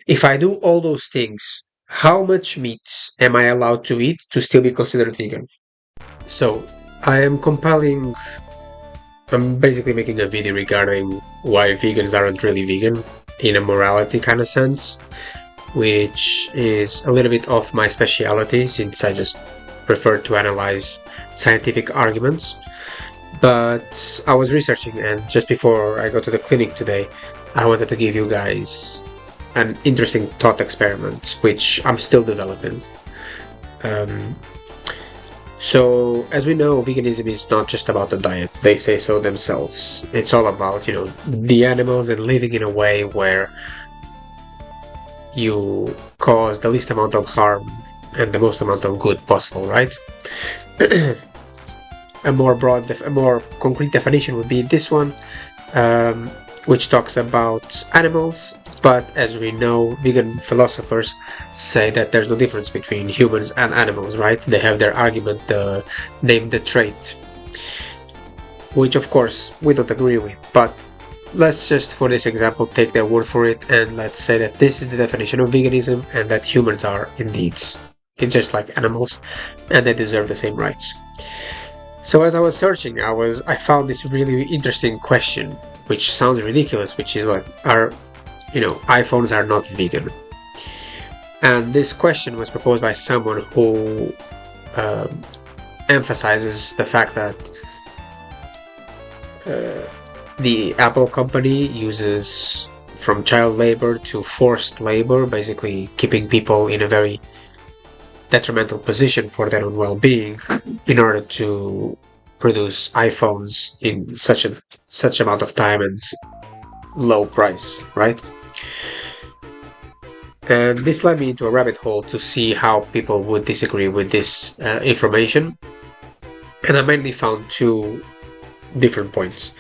If I do all those things, how much meat am I allowed to eat to still be considered vegan? So, I am compiling, I'm basically making a video regarding why vegans aren't really vegan in a morality kind of sense, which is a little bit off my speciality since I just prefer to analyze scientific arguments. But I was researching, and just before I go to the clinic today, I wanted to give you guys an interesting thought experiment, which I'm still developing. Um, so, as we know, veganism is not just about the diet, they say so themselves. It's all about, the animals and living in a way where you cause the least amount of harm and the most amount of good possible, right? A more concrete definition would be this one, which talks about animals. But as we know, vegan philosophers say that there's no difference between humans and animals, right? They have their argument, named the trait, which of course we don't agree with. But let's just, for this example, take their word for it, and let's say that this is the definition of veganism, and that humans are indeed it's just like animals, and they deserve the same rights. So as I was searching, I found this really interesting question, which sounds ridiculous, which is like, are iPhones are not vegan? And this question was proposed by someone who emphasizes the fact that the Apple company uses from child labor to forced labor, basically keeping people in a very detrimental position for their own well-being in order to produce iPhones in such amount of time and low price, right? And this led me into a rabbit hole to see how people would disagree with this information, and I mainly found two different points.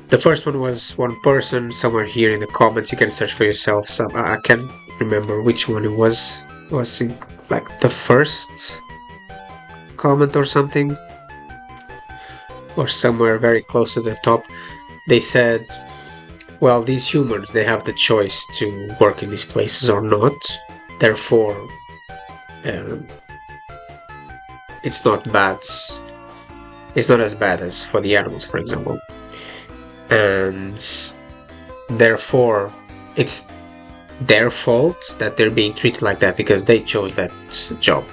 The first one was one person somewhere here in the comments. You can search for yourself. I can't remember which one it was. It was like the first comment or something, or somewhere very close to the top. They said, well, these humans, they have the choice to work in these places or not. Therefore, it's not bad. It's not as bad as for the animals, for example. And therefore, it's their fault that they're being treated like that because they chose that job.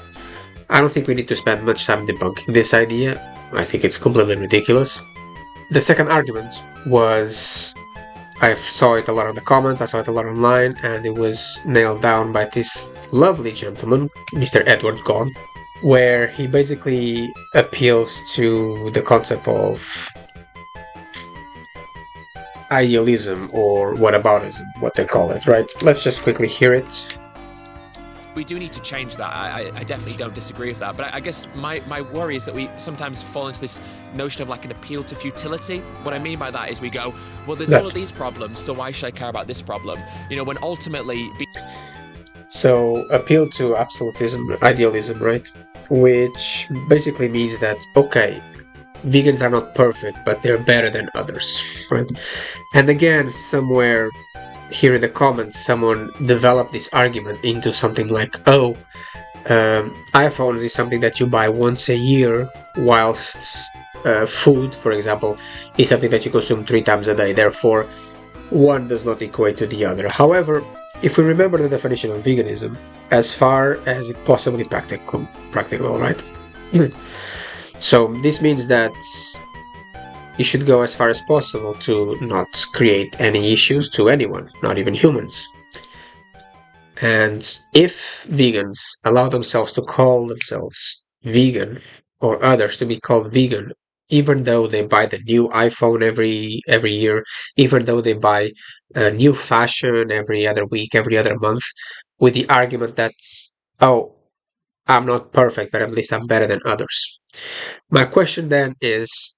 I don't think we need to spend much time debunking this idea. I think it's completely ridiculous. The second argument was, I saw it a lot in the comments, I saw it a lot online, and it was nailed down by this lovely gentleman, Mr. Edward Gon, where he basically appeals to the concept of idealism or whataboutism, what they call it, right? Let's just quickly hear it. We do need to change that. I definitely don't disagree with that. But I guess my worry is that we sometimes fall into this notion of like an appeal to futility. What I mean by that is we go, well, there's all of these problems, so why should I care about this problem? When ultimately... So, appeal to absolutism, idealism, right? Which basically means that, okay, vegans are not perfect, but they're better than others, right? And again, somewhere here in the comments, someone developed this argument into something like, iPhones is something that you buy once a year, whilst food, for example, is something that you consume 3 times a day. Therefore, one does not equate to the other. However, if we remember the definition of veganism, as far as it possibly practical, right? So this means that you should go as far as possible to not create any issues to anyone, not even humans. And if vegans allow themselves to call themselves vegan, or others to be called vegan, even though they buy the new iPhone every year, even though they buy a new fashion every other week, every other month, with the argument that, oh, I'm not perfect, but at least I'm better than others. My question then is,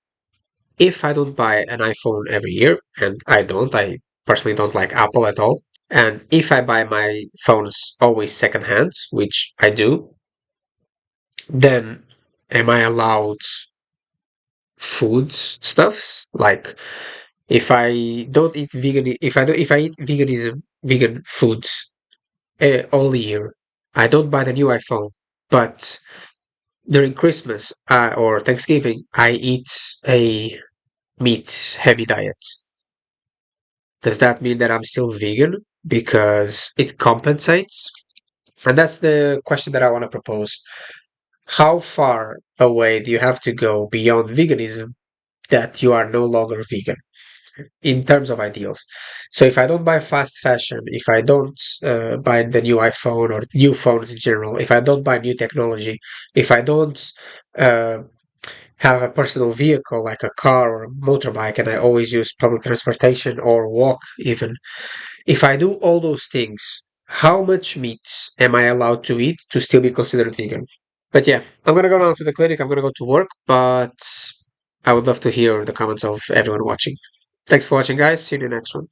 if I don't buy an iPhone every year, and I personally don't like Apple at all, and if I buy my phones always secondhand, which I do, then am I allowed food stuffs? Like, if I don't eat vegan, if I eat vegan foods, all year. I don't buy the new iPhone, but during Christmas or Thanksgiving, I eat a meat heavy diet. Does that mean that I'm still vegan because it compensates? And that's the question that I want to propose. How far away do you have to go beyond veganism that you are no longer vegan in terms of ideals? So if I don't buy fast fashion, if I don't buy the new iPhone or new phones in general, if I don't buy new technology, if I don't uh, have a personal vehicle like a car or a motorbike and I always use public transportation or walk even, if I do all those things, how much meat am I allowed to eat to still be considered vegan? But yeah, I'm gonna go now to the clinic. I'm gonna go to work, but I would love to hear the comments of everyone watching. Thanks for watching, guys. See you in the next one.